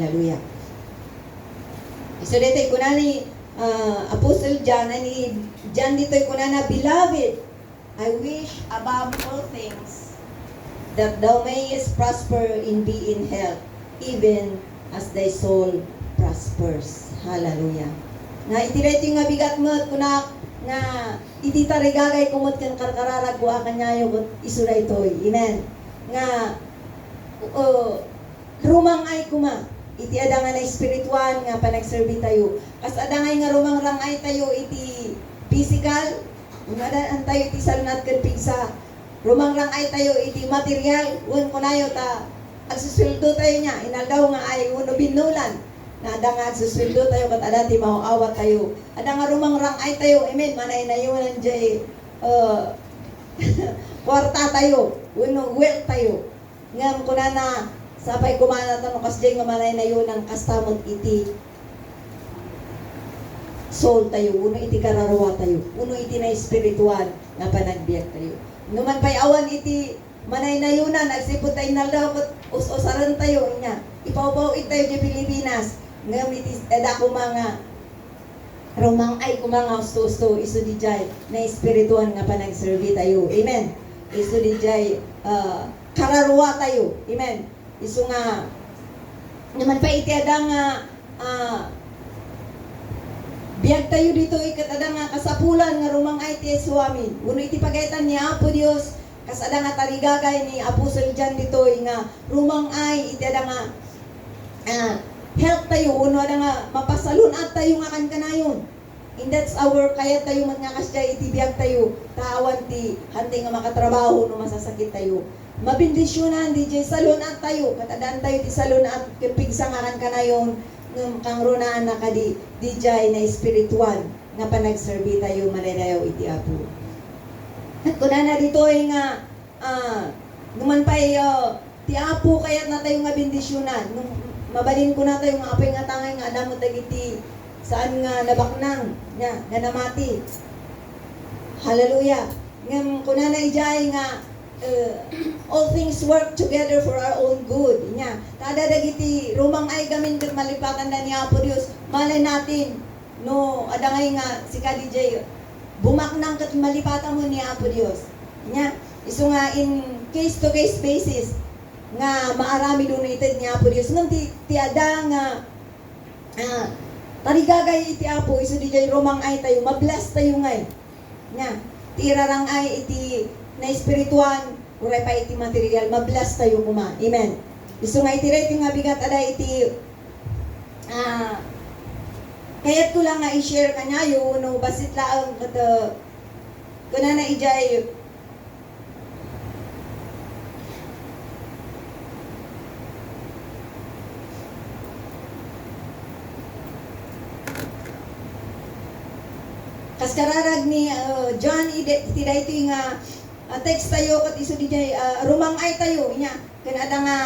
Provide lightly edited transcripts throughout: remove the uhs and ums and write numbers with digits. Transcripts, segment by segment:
Hallelujah. So dito kunani Apostle John ani John dito kunana, beloved, I wish above all things that thou mayest prosper in be in health, even as thy soul prospers. Hallelujah. Nga itireto nga bigat mo kunak nga iti tarigagay kumot kan karkararag ko kanyayo ket isuray toy. Amen. Nga rumang ay kuma iti adangan na espiritual nga panagserbi tayo. Kas adangay nga rumang rangay tayo iti physical, unadaan tayo iti salunat ken pigsa. Rumang rangay tayo iti material, wen kunayo ta agsusweldo tayo niya. Inaldaw nga ay uno binulan. Na ada nga agsusweldo tayo kat ada ti mauawat tayo. Ada nga rumang rangay tayo. Amen. Manay na yun jay kwarta tayo. Uno wealth tayo. Ngam kunana sapay kumana tanong kasjay nga manay na yun ang kastamot iti soul tayo, uno iti kararawa tayo, uno iti na espiritual nga panagbiag tayo. Numan pa'y awan iti manay na yun na nagsipot tayo naldaw us-usaran tayo niya. Ipaw-paw tayo di Pilipinas. Ngam iti dako mga rumang ay kumanga usto-usto iso di jay na espiritual nga panagserbi tayo. Amen. Iso di jay kararawa tayo. Amen. Iso nga naman pa iti ada nga biyag tayo dito ikat ada nga kasapulan nga rumang ay ti Swami. Uno iti pagaytan ni Apo Dios kas ada nga tarigagay ni Apostle John dito nga rumang ay iti ada nga help tayo uno ada nga mapasalunat tayo nga kan kanayon. And that's our kaya tayo man nga kasya iti biyag tayo taawan ti hantay nga makatrabaho no masasakit tayo. Mabindisyonan di jay salunat tayo katadaan tayo ti salunat kipigsa nga kan kanayon ng kang runaan na kadi di jay na espiritual nga panagserbi tayo malalayaw iti Apo. At kunana dito ay nga numan pa'y ti Apo kayat na tayo nga bindisyonan. Nung mabalin ko na tayo nga apay nga tangay nga adamot dagiti saan nga nabaknang nga namati. Hallelujah. Ngam kunana ijay nga all things work together for our own good. Nya, tada dagiti rumang ay gamin ket malipatan na ni Apo Dios. Malay natin no adangay nga si DJ bumaknang ket malipatan mo ni Apo Dios. Nya, isu nga in case to case basis nga maarami donated ni Apo Dios. Ngam ti ada nga tarigagay iti Apo isu DJ rumang ay tayo mabless tayo ngay. Nya, tirarang ay iti na espiritual, uray pa iti material, mabless tayo kuma. Amen. Gusto nga iti rating nga bigat ada iti kaya't ko lang nga i-share kanya yun, no, basit lang kata kuna na ijay kaskararag ni John iti dayto nga text tayo kat iso di jay rumang ay tayo nya ken ada nga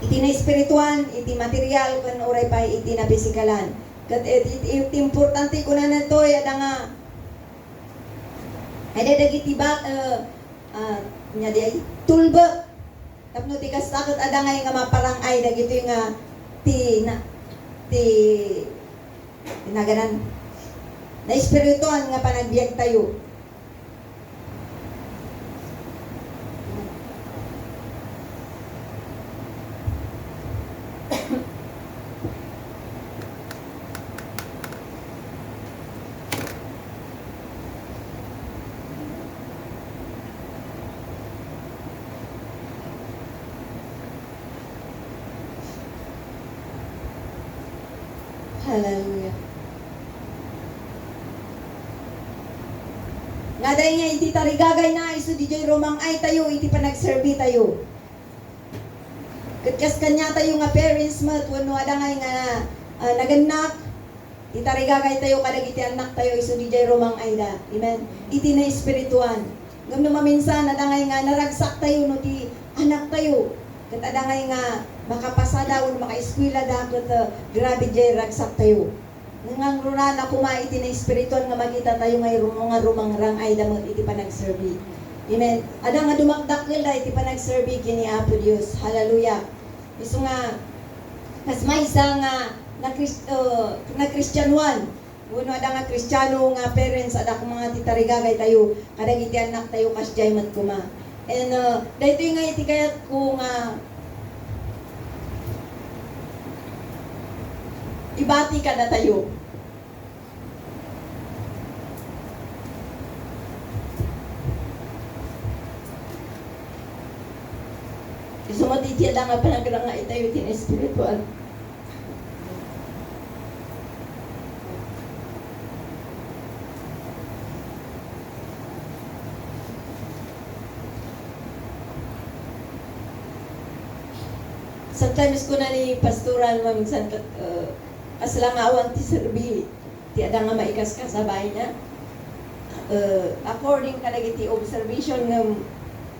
iti na espiritual iti material ken uray pa iti na pisikalan ket iti importante kuna na toy ada nga ada dagiti ba nya di tulba tapno ti kastakot ada nga maparang ay dagiti nga ti naganan na espiritual nga panagbiag tayo. Hallelujah. Nga dahil nga iti tarigagay na iso di jay romang ay tayo iti panagserbi tayo. Katkas kanya tayo nga parents mat wano ada nga naganak iti tarigagay tayo kadag iti anak tayo iso di jay romang ay da. Amen. Iti na espirituan. Ngam no maminsan ada nga naragsak tayo no ti anak tayo. Kat ada nga makapasada o makaeskwela da kat grabe jay ragsak tayo. Ngang runa na kumait iti na espiritual nga magita tayo ngay mga rumang rangay damot iti panagserbi. Amen. Ada nga dumakdakkel da iti panagserbi kini Apo Dios. Hallelujah. Isu nga Kas may isa na Kristyanuan. Uno ada nga Kristiyano nga parents ada ko mga titarigagay tayo kada iti anak tayo kas jaymat kuma. And dahito yung nga iti kayat ko nga ibati ka na tayo. Sumatitya lang nga panagranga itayo tin espiritual. Sometimes ko na ni pastoral maminsan aslangawan ti serbi ti ada nga maikas ka sa bahay niya. According kadagiti observation nga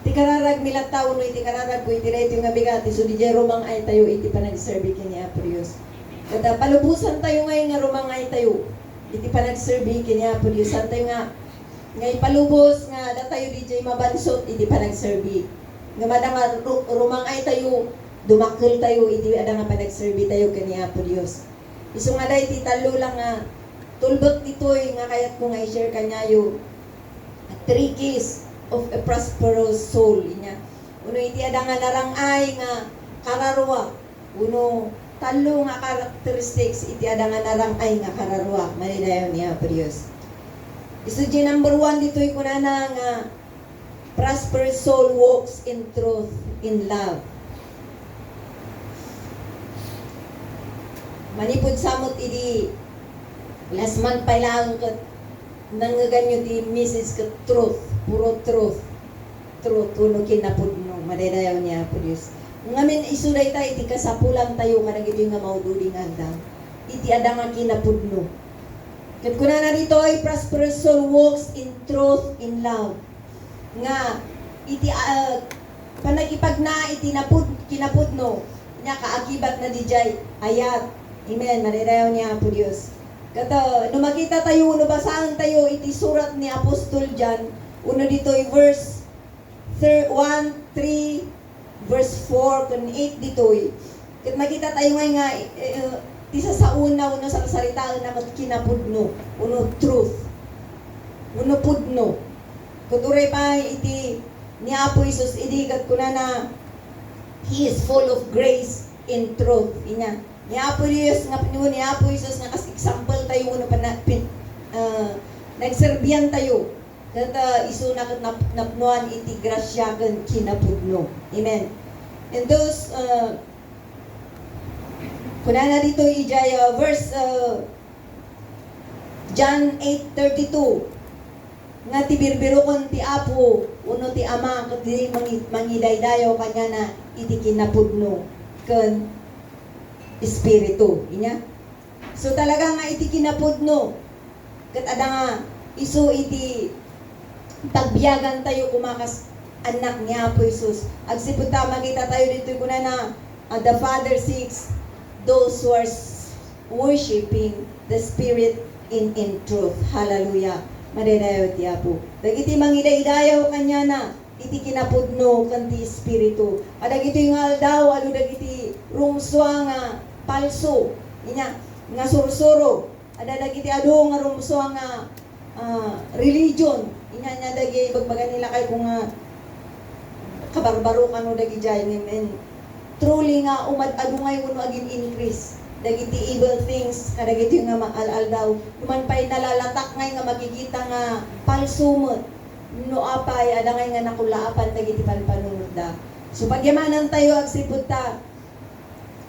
ti kararag nila tao no iti kararag ko iti reto nga bigati so di romang ay tayo iti panagserbi kini Aprios. Kada palubusan tayo ngayon nga romang ay tayo iti panagserbi kini Aprios. San tayo nga ipalubos nga da tayo DJ mabansot iti panagserbi. Nga madang romang ay tayo dumakkel tayo iti ada nga panagserbi tayo kani Aprios. Isu nga day iti talo lang nga tulbot ditoy nga kayat ko nga i-share kanyayo 3 keys of a prosperous soul inya. Uno iti ada nga narangay nga kararwa. Uno talo nga characteristics iti ada nga narangay nga kararwa. Manidayon niya Aprios. Isu di number 1 ditoy kunana nga prosperous soul walks in truth, in love. Manipod samot idi last month pa lang kat nangaganyo di message ka truth, puro truth. Truth, uno kinapod no, madadayaw niya po Diyos. Ngamin isuday tayo, iti kasapulang tayo, kanag ito yung nga maududing andang. Iti adang nga kinapod no. Kat kuna na dito ay prosperous soul walks in truth, in love. Nga, iti panagipag na iti kinapod no. Nya kaakibat na dijay, ayat. Amen, madadayaw niya po Diyos. Kato, no makita tayo, no basahan tayo, iti surat ni Apostol John, uno dito ay verse 1, 3, verse 4, kun 8 dito ay. Kat makita tayo ngay nga, isa sa una, uno sa salitaan na kinapudno, uno truth, uno pudno. Kuturay pa iti ni Apo Isus, idigat ko na He is full of grace in truth. Inya. Ni Apo Diyos nga pinuho ni Apo Isus nga kas example tayo uno pa nagserbiyan tayo. Kata isu na napnuan iti grasya ken kinapudno. Amen. And those kunana dito ijay verse John 8:32 nga ti birbiro kon ti Apo uno ti Ama ket di mangidaydayo kanya na iti kinapudno ken espiritu inya. So talaga nga iti kinapudno ket ada nga isu iti tagbiyagan tayo kumakas anak ni Apo Isus. Agsipud ta makita tayo dito kunana the Father seeks those who are worshiping the Spirit in truth. Hallelujah. Madadayo ti Apo. Dagiti mangidaydayaw kanya na iti kinapudno kanti espiritu. Dagiti nga aldaw alu dagiti rumswa nga palso. Inya nga sursuro. Ada dagiti adu nga rumswa nga religion. Inya nya dagi bagbagan nila kay kung kabarbaro kanu dagi jay men. Truly nga umad-adu ngay uno agin increase. Dagiti evil things kadagiti nga maalal daw. Duman pay nalalatak ngay nga makikita nga palso mo. No apay ada ngay nga nakulaapan dagiti panpanunod da. So pagyamanan tayo agsipud ta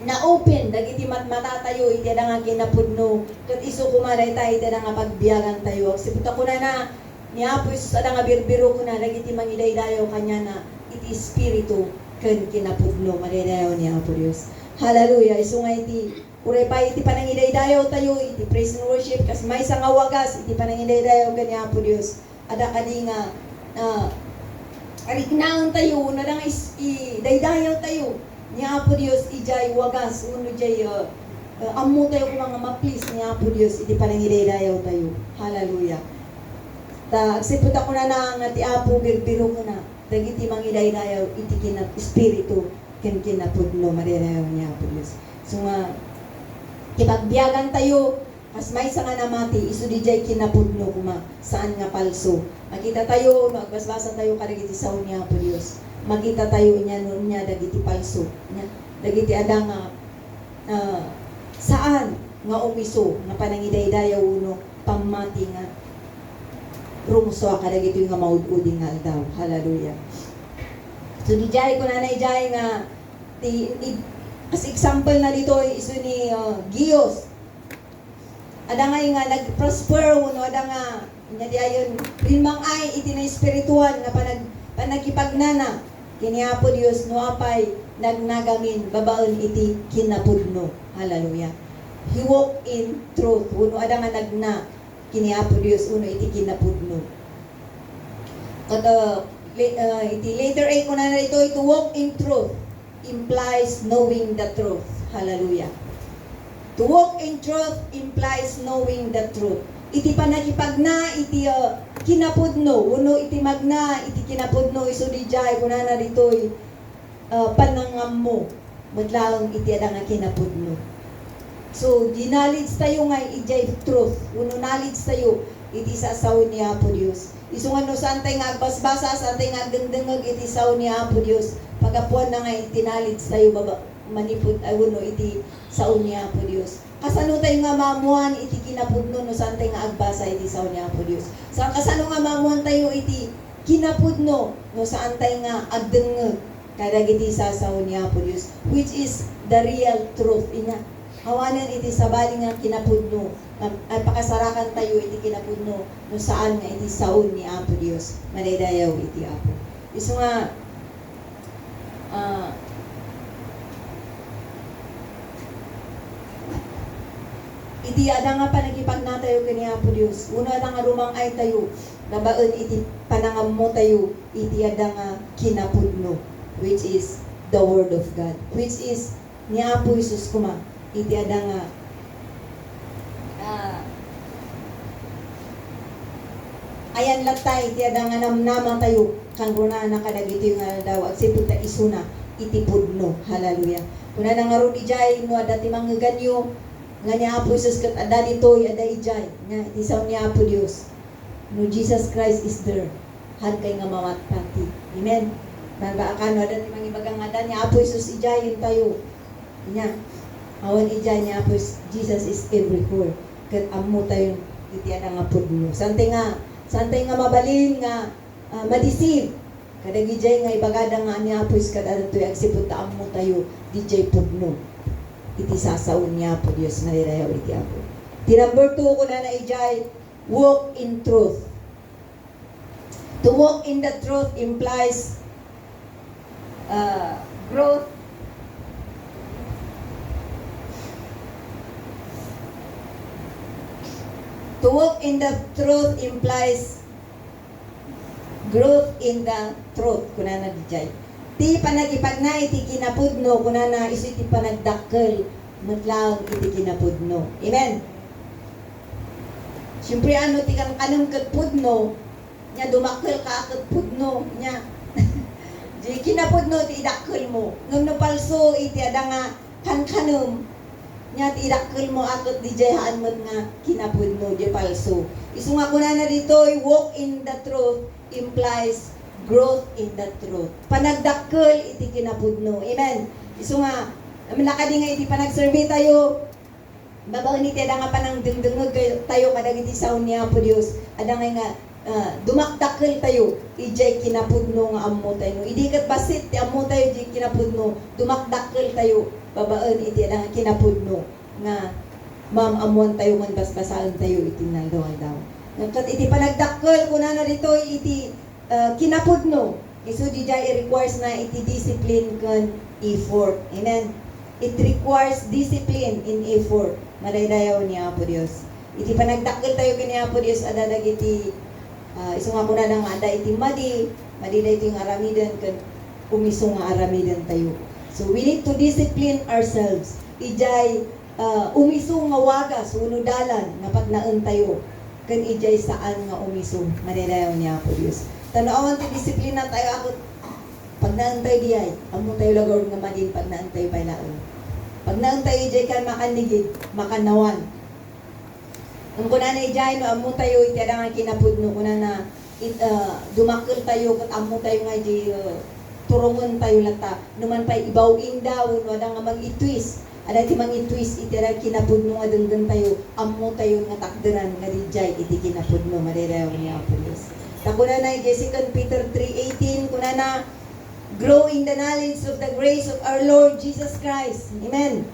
na open dagiti mata tayo iti ada nga kinapudno ket isu kumaday tayo iti ada nga pagbiyagan tayo agsipud ta kuna na ni Apo Isus ada nga birbiro kuna dagiti mangidaydayo kanya na iti espiritu ken kinapudno madaydayo ni Apo Dios. Hallelujah. Isu nga iti uray pa iti panangidaydayo tayo iti praise and worship kas may nga wagas iti panangidaydayo ken ni Apo Dios. Ada kadi nga arignaon tayo na lang daydayo tayo ni Apo Dios ijay wagas uno jay ammo tayo kung mga maplis ni Apo Dios iti panangidaydayo tayo. Hallelujah. Ta agsipud ako na nga ti Apo birbiro ko na dagiti mangidaydayo iti kinap espiritu ken kinapudno madaydayo ni Apo Dios. So So nga, kipagbiyagan tayo, as may sa nga namati, iso di jay kinapudno kuma, saan nga palso. Makita tayo, magbasbasa tayo karigiti sa unya po Diyos. Makita tayo niya noon niya, dagiti palso. Dagiti ada nga, saan nga umiso, nga panangidaydayaw uno, pamati nga, rumso kadagiti nga maududing nga daw. Hallelujah. So di jay ko na ijay nga, as example na dito, iso ni Gios. Ada nga nag-prosper uno, ada nga nya di ayon rimang ay iti na espiritual nga panagipagnana kini Apo Dios no apay nagnagamin babaon iti kinapudno. Hallelujah. He walk in truth uno ada nga nagna kini Apo Dios uno iti kinapudno. Kada iti later ay kuno na ito to walk in truth implies knowing the truth. Hallelujah. To walk in truth implies knowing the truth. Iti panagipagna, iti kinapudno. Uno iti magna, iti kinapudno. Iso di jay, kunana dito'y panangam mo. Maglaang iti ada nga kinapudno. So, di knowledge tayo nga, ijay truth. Uno knowledge tayo, iti sasawin ni Apo Dios. Iso nga no, saan tayo nga agbasbasa, saan tayo nga agdengdengag, iti sawin ni Apo Dios. Pagapuan na nga, iti knowledge tayo, manipod uno iti saon niya po Dios. Kasano tayo nga mamuan iti kinapudno no saan tayo nga agbasa iti saon niya po Dios. Sa kasano nga mamuan tayo iti kinapudno no saan tayo nga agdengeg kadagiti sasaon niya po Dios, which is the real truth inya. Hawanan iti sabali nga kinapudno at pakasarakan tayo iti kinapudno no saan nga iti saon ni Apo Dios. Manaydayaw iti Apo. Isu nga iti ada nga panagipagna tayo kani Apo Dios. Uno ada nga rumang ay tayo, nabaon iti panangam mo tayo, iti ada nga kinapudno, which is the Word of God, which is ni Apo Jesus kuma, iti ada nga ayan latay, iti ada nga namnama tayo, kang runa na kadagito yung daw, agsipod ta isuna, iti pudno. Hallelujah. Kuna na nga ron ijay, no adati mga ganyo, nga ni Apo Jesus kat ada ditoy ada ijay nga isaw ni Apo Dios no Jesus Christ is there han kay nga mawatpati. Amen. Nagbaakano ada ti mangibagang ada ni Apo Jesus ijay yun tayo nya awan ijay ni Apo Jesus is everywhere kat ammo tayo iti ada nga pudno santay nga mabalin nga madeceive kadag ijay nga ibagada nga ni Apo Jesus kat ada toy agsipud ta ammo tayo dijay pudno iti sasaon niya po Diyos malirayaw iti Apo. Ti number 2 ko na ijay, walk in truth. To walk in the truth implies growth. To walk in the truth implies growth in the truth. Kuna na ijay. Ti panagipagna iti kinapudno kunana isu iti panagdakkel matlaw iti kinapudno. Amen. Siyempre ano ti kanang ket pudno nya dumakkel ka ket pudno nya. Di kinapudno ti idakkel mo. Ngem no palso iti ada nga kankanum nya ti idakkel mo aket di jayahan mo nga kinapudno di palso. Isu nga kunana dito walk in the truth implies growth in the truth. Panagdakkel iti kinapudno. Amen. Isu nga nakadi nga iti panagserve tayo. Babaon iti ada nga panang dengdengeg tayo kadag iti saon ni Apo Dios. Ada nga dumakdakkel tayo ijay kinapudno nga ammo tayo. Idi ket basit ti ammo tayo ijay kinapudno. Dumakdakkel tayo babaon iti ada nga kinapudno nga amuan tayo man basbasaon tayo iti naldaw. Ket iti panagdakkel kunana dito iti kinapudno isu di jay requires na iti discipline kan effort. Amen. It requires discipline in effort. Madaydayaw ni Apo Dios. Iti panagdakkel tayo kini Apo Dios ada dagiti isu nga kuna nga ada iti madi iti nga aramidan kan umiso nga aramidan tayo. So we need to discipline ourselves. Ijay umiso nga wagas unudalan nga pagnaen tayo kan ijay saan nga umiso. Madaydayaw ni Apo Dios. Tanawan ti disiplina tayo ako pag naantay diay amo tayo lagor nga madin pag naantay pailaon Pag naon tayo jay kan makanigid, makanawan. Ang kuna na ijay no amo tayo iti adang kinapudno kuna na dumakkel tayo ket amo tayo nga jay turungon tayo lata. Numan pay ibawing daw no adang nga mag-itwist. Ada ti mang-itwist iti adang kinapudno nga denggen tayo amo tayo nga takderan nga dijay iti kinapudno madirayo ni Apo Dios. Takuna na ijay 2 Peter 3:18 kuna na grow in the knowledge of the grace of our Lord Jesus Christ. Amen.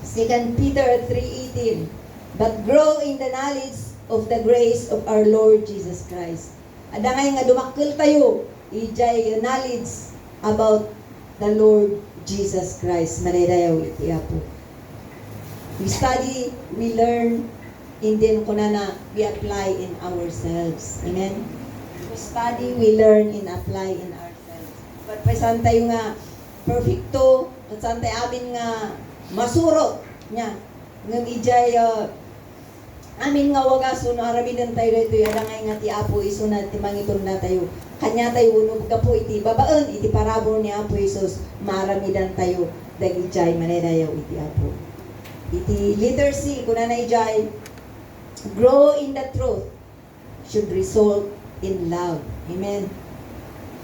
2 Peter 3:18. But grow in the knowledge of the grace of our Lord Jesus Christ. Adangay nga dumakkel tayo, ijay knowledge about the Lord Jesus Christ. Manirayaw iti Apo. We study, we learn, and then kunana we apply in ourselves. Amen. We study, we learn, and apply in ourselves. But paisan tayo nga perfecto, at saan tayo amin nga masurot nya. Ngam ijay amin nga wagaso no aramidan tayo dito adangay nga ti Apo iso na ti mangiton na tayo. Kanya tayo unog ka po iti babaen iti parabor ni Apo Isus maramidan tayo dagijay manedayaw iti Apo. Iti letter C kuna na ijay grow in the truth should result in love. Amen.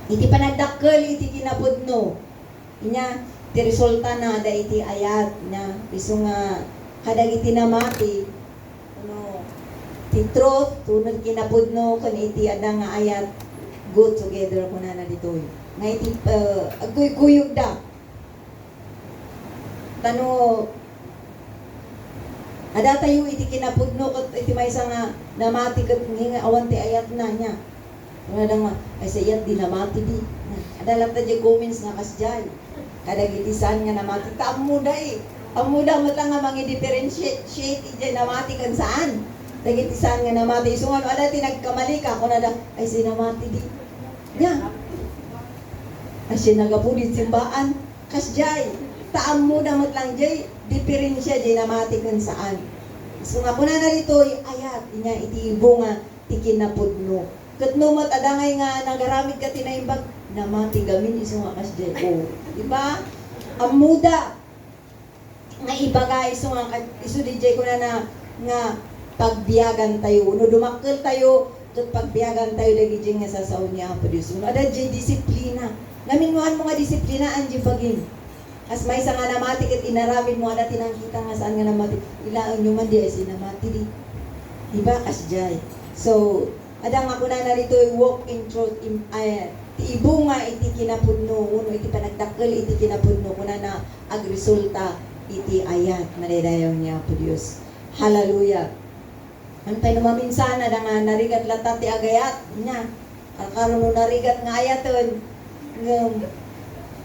Iti panagdakkel iti kinapudno. Inya ti resulta na da iti ayat na iso nga kadag iti namati ti truth tunod kinapudno kun iti ada nga ayat go together kuna na ditoy nga iti agkuy-kuyog da tano ada tayo iti kinapudno ket iti maysa nga namati ket nga awan ti ayat na nya ada nga ay sa ayat di namati di ada lang ta comments nga kasjay kadag iti san nga namati ta amuda amuda mo lang nga mangi-differentiate iti namati kan saan nagitisan nga namati. So nga, ada tinagkamali ka, kung nada, ay sinamati di. Nya. Ay sinagapudit simbaan. Kasjay. Taam mo damot lang jay. Diferensya jay namati kung saan. So nga, kung na narito, ayat. Inya, itiibo nga, tikinapudno. Katnumat, adangay nga, nagaramit ka tinaimbag, namati gamin, iso nga kasjay. O, diba? Amuda. Nga ibagay, iso nga, iso di jay ko na nga, pagbiyagan tayo, no dumakkel tayo, tut pagbiyagan tayo dagi jing nga sasaon niya Apo Dios. No ada jay disiplina. Naminmuhan mo nga disiplina anji pagin. As may sa nga namati ket inaramid mo ada tinangkita nga saan nga namati. Ilaan nyo man di ay sinamati di. Diba kasjay. So, ada nga kuna na rito walk in truth ti ibo nga iti kinapudno, uno iti panagdakkel iti kinapudno kuna na agresulta iti ayat manaydayaw niya Apo Dios. Hallelujah. Antay no maminsan na nga narigat lata ti agayat nya. Karon no narigat nga ayaton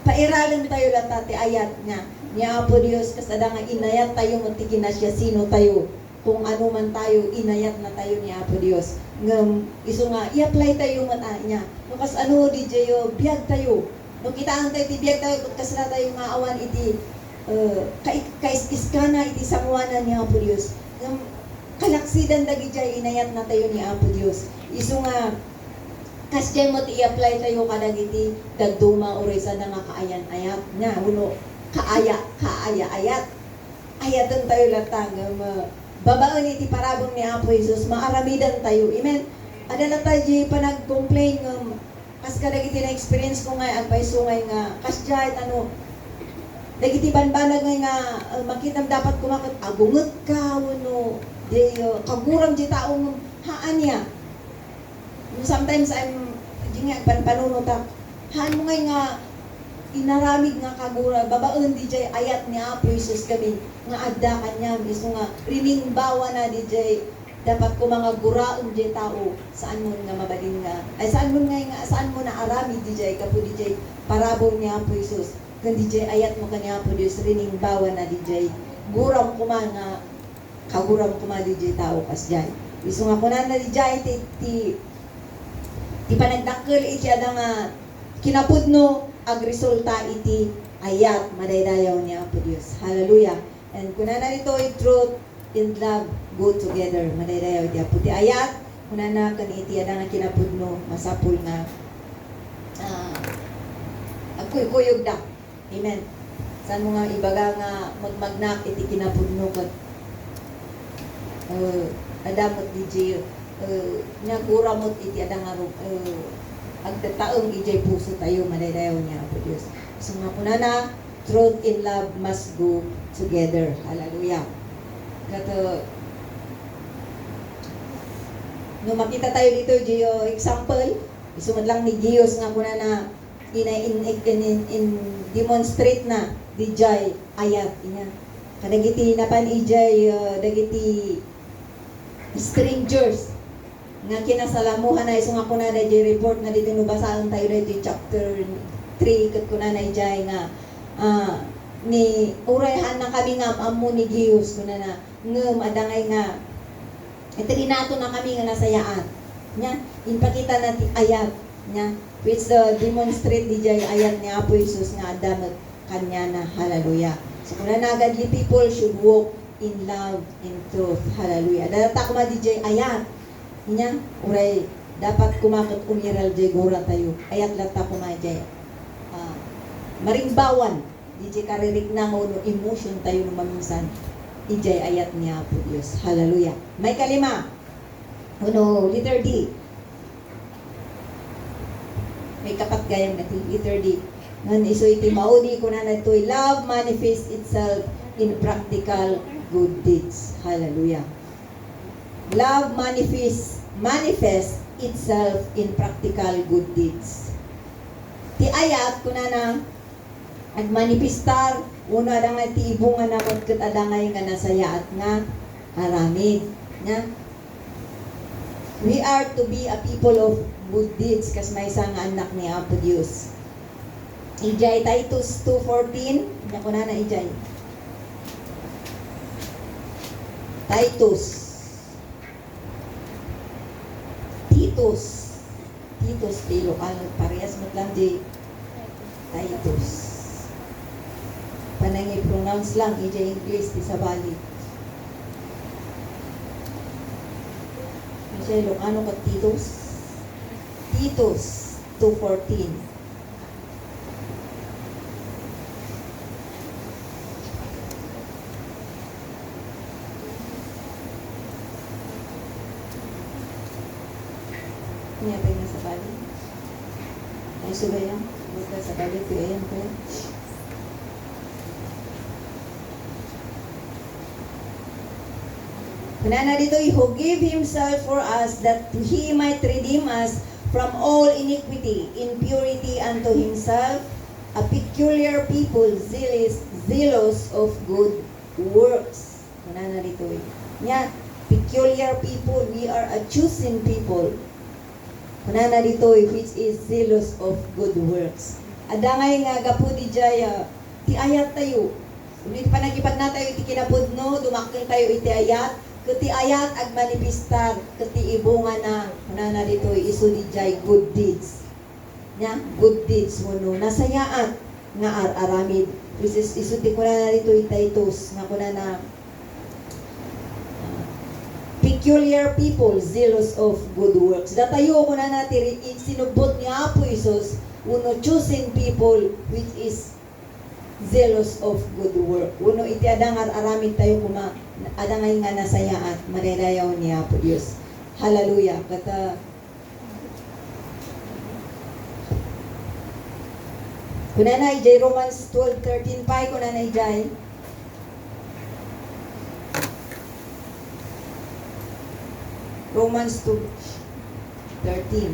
pairalan tayo lata ti ayat nya. Nya Apo Dios kasada nga inayat tayo mo ti kinasya sino tayo. Kung ano man tayo inayat na tayo ni Apo Dios. Ngem isu nga i-apply tayo man nya. No kas ano di jayo biag tayo. No kitaan tayo ti biag tayo kasada tayo nga awan iti kaiskana iti samwana ni Apo Dios. Kalaksidan dagi jay inayat na tayo ni Apo Dios. Isu nga kasjay mo ti i-apply tayo kadag iti dagduma oresa na nga kaayan ayat nya uno kaaya ayat ayaton tayo latang babaon iti parabong ni Apo Jesus maaramidan tayo. Amen. Adala tayo panag-complain kas kadag iti na experience ko nga agpaisungay nga kasjay dagiti banbanag nga makitam dapat kumakot agunget ka uno kaguram di taong haan niya. Sometimes I'm panunot haan mo nga inaramid nga kagura babaon di jay ayat ni Apo Jesus kami nga adda kanya miso nga rining bawa na di jay dapat ko mga guraon di tao saan mo nga mabalin nga ay saan mo na aramid di jay kapo di jay parabor ni Apo Jesus kan di jay ayat mo kanya Apo Dios rining bawa na di jay guram ko nga kaguram kumali di tao kasjay. Isu nga kunan na di jay ti panagdakkel iti ada nga kinapudno agresulta iti ayat madaydayaw ni Apo Dios. Hallelujah. And kunan na dito truth and love go together. Madaydayaw iti Apo ti ayat kunan na kan iti ada nga kinapudno masapul nga agkuy-kuyog da. Amen. San mo nga ibaga nga magmagnak iti kinapudno kat adamot DJ nya kuramot iti adang agtataong ijay puso tayo madaydayaw niya po Diyos. So nga po na truth and love must go together. Hallelujah. Kato no makita tayo dito Gio example isumad lang ni Gios nga po na in demonstrate na dijay ayat inya kadagiti napan ijay dagiti strangers nga kinasalamuhan na isong ako na di report na dito nubasaan tayo dito chapter 3 kat ko na ijay nga ni urayhan na kami nga amo ni Gios ko na ngem adangay nga ito nato na kami nga nasayaan nya inpakita natin ayat nya which demonstrate dijay ayat ni Apo Jesus nga adamat kanya na hallelujah. So kung nanagad people should walk in love and truth. Hallelujah. Data kuma DJ ayat. Nya, uray dapat kumakot umiral jay gura tayo. Ayat lata kuma jay. Marimbawan. DJ karirik na uno emotion tayo no maminsan. Ijay ayat niya po Diyos. Hallelujah. May kalima. Uno, letter D. May kapat gayang natin. Letter D. Ngan iso iti maudi ko na natoy love manifests itself in practical good deeds. Hallelujah. Love manifests itself in practical good deeds. Ti ayat kuna na agmanifestar uno adang ti ibungan na ket adangay nga nasayaat nga aramid nya. We are to be a people of good deeds kas may isang anak ni Apo Dios. Ijay Titus 2:14 nya kuna na ijay Titus pilo parehas mo lang di Titus panangi pronounce lang ijay English di sabali ijay ano ka Titus 2:14 niya tayo na sa bali. Ay, subayang. Buka sa bali. Kuyayan ko yan. Kunana dito, who gave himself for us that he might redeem us from all iniquity, impurity unto himself, a peculiar people, zealous of good works. Kunana dito. Nya, peculiar people, we are a chosen people. Kunana dito, which is zealous of good works. Adangay nga gapudi jaya, ti ayat tayo. Ulit pa nagipad na tayo iti kinapudno, dumakil tayo iti ayat, kuti ayat ag manifestar, kuti ibunga na, kunana dito, iso di jay good deeds. Nya, good deeds mo no, nasayaan nga aramid. Which is, iso ti kunana dito itaitos, nga kunana, peculiar people, zealous of good works. Datayo ko na natin, sinubot ni Apo Isos, uno choosing people, which is zealous of good work. Uno iti adangar aramid tayo kuma, adangay nga nasayaan, madadayaw ni Apo Diyos. Hallelujah. Kata, kuna na ijay Romans 12:13 pa, kuna na ijay, Romans 2:13.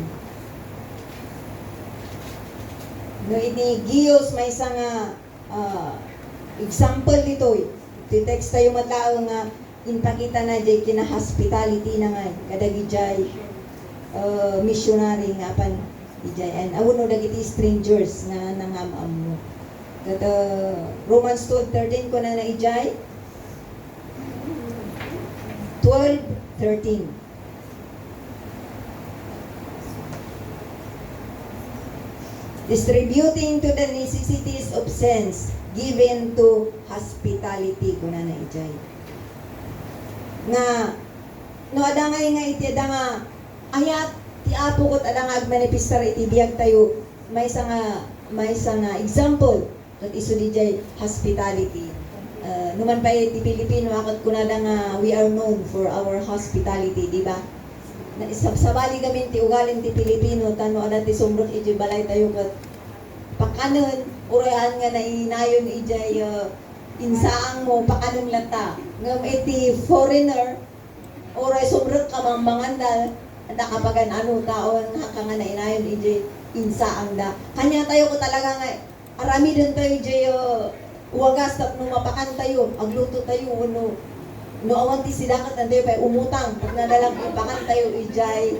No ini Gios may isang example dito. Ti-text tayo matao nga inpakita na jay kina hospitality na nga kadagi jay missionary nga pan ijay and awno dagiti strangers nga nangamam mo. Kata Romans 12:13 ko na ijay 12:13. Distributing to the necessities of sense, given to hospitality kuna na ijay. Nga no adangay nga iti adanga ayat ti Apo ket adanga agmanifestar iti biag tayo may nga example kat isu di jay hospitality. Numan pa ti Pilipino akot kunada nga we are known for our hospitality, di ba? Na sabali gamin ti ugalin ti Pilipino tano ada ti sumrot iti balay tayo kat pakanon urayan nga na inayon ijay insaang mo pakanon lata ngam iti foreigner oray sumrot ka mang mangandal anda kapagan ano taon nga na inayon ijay insaang da kanya tayo ko talaga nga arami din tayo ijay wagas tap no mapakan tayo agluto tayo no awan ti sidakat nanday pa umutang pag nadalang ipakan tayo ijay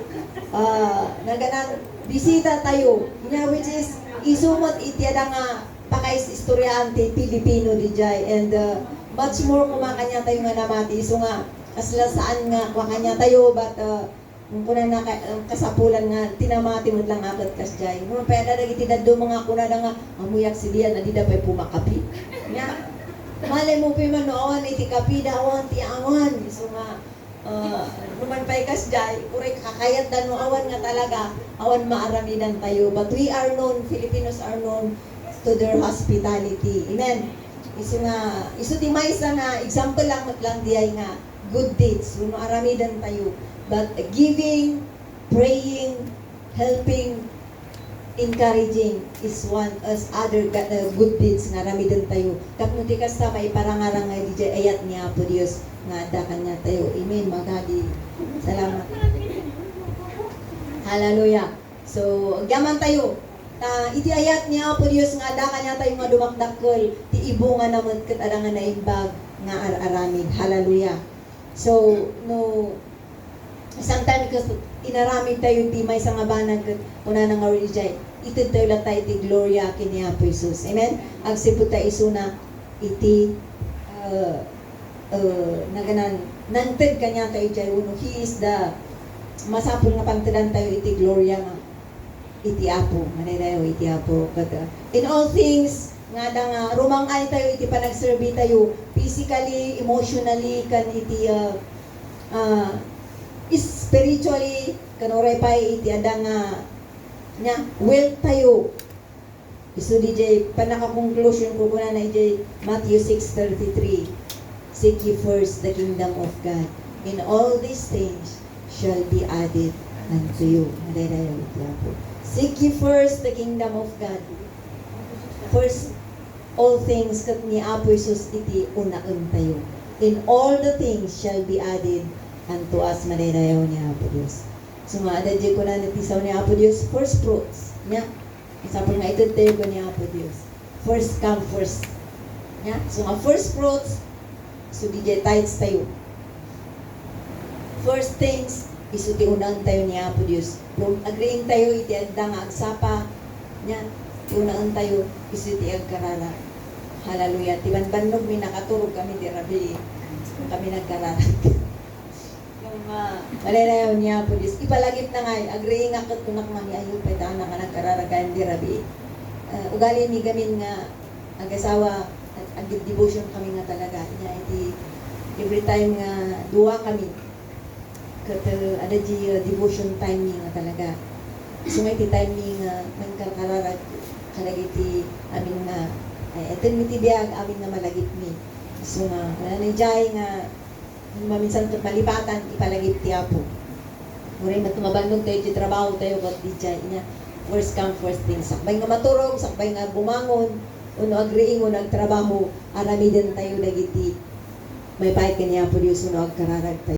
naganan bisita tayo which is isumot itiada nga pakais istoryaan ti Pilipino dijay and much more kumakanya tayo nga namati so nga asla saan nga kumakanya tayo but kuna na kasapulan nga tinamati mo lang akat kasjay mo pwede dagiti daddo mga kuna nga amuyak si diyan na di dapay pumakapi nya malay mo pa man awan iti kapi dawan ti awan so nga naman pa kasjay kuray kakayat dan mo awan nga talaga awan maaramidan tayo but we are known Filipinos are known to their hospitality amen iso ti maysa nga example lang diay nga good deeds no aramidan tayo but giving, praying, helping, encouraging is one as other good deeds nga ramidan tayo. Kapnuti kasta may parangarang nga DJ ayat niya po Dios nga dakan niya tayo. Amen. Magadi. Salamat. Hallelujah. So, agyaman tayo. Iti ayat niya po Dios nga dakan niya tayo nga dumakdakkel ti ibo nga naman ket adangan na imbag nga aramin. Hallelujah. So, no sometimes kasi inaramid tayo ti may nga banag kuna nga rijay iti tayo lang tayo ti gloria kini Apo Jesus amen agsipud ta isuna iti naganan nanted kanya tayo jay uno he is the masapul nga pangtedan tayo iti gloria nga iti Apo manay iti Apo kada in all things nga nga rumangay tayo iti panagserbi tayo physically emotionally kan iti spiritually kanoray pa iti ada nga nya well tayo isu DJ panaka-conclusion ko kuna na DJ Matthew 6:33 seek ye first the kingdom of God in all these things shall be added unto you seek ye first the kingdom of God first all things kat ni Apo Jesus iti unaan tayo in all the things shall be added unto us mananayaw niya Apo Diyos. So nga, adadya ko na natisaw niya Apo Diyos, first fruits. Niya. Isapon nga ito tayo ko niya Apo Diyos. First come first. Niya. So nga, first fruits, so di tithes tayo. First things, isuti unang tayo niya Apo Diyos. Kung agreeing tayo, iti agda nga agsapa. Niya. Unang tayo, isuti agkarara. Hallelujah. Tiban-banog, may nakaturog kami di rabi. Kami nagkarara. Malalayaw niya po Diyos. Ipalagip na nga, agreeing nga kat kunak mami ayaw pa itaan na nga nagkararagayan di rabi. Ugali ni gamin nga agasawa at ag-devotion kami nga talaga. Niya iti every time nga duwa kami kat ada di devotion time ni nga talaga. So nga iti time ni nga nagkararag kalagi iti amin nga eto mi ti biag amin nga malagip mi. So nga nanay nga maminsan malipatan ipalagip ti Apo. Muray na tumabandog tayo ti trabaho tayo kat di jay niya. First come first thing. Sakbay nga maturog, sakbay nga bumangon, uno agreeing uno agtrabaho, aramiden tayo dagiti. May pahit kanya Apo Diyos uno agkararag tayo.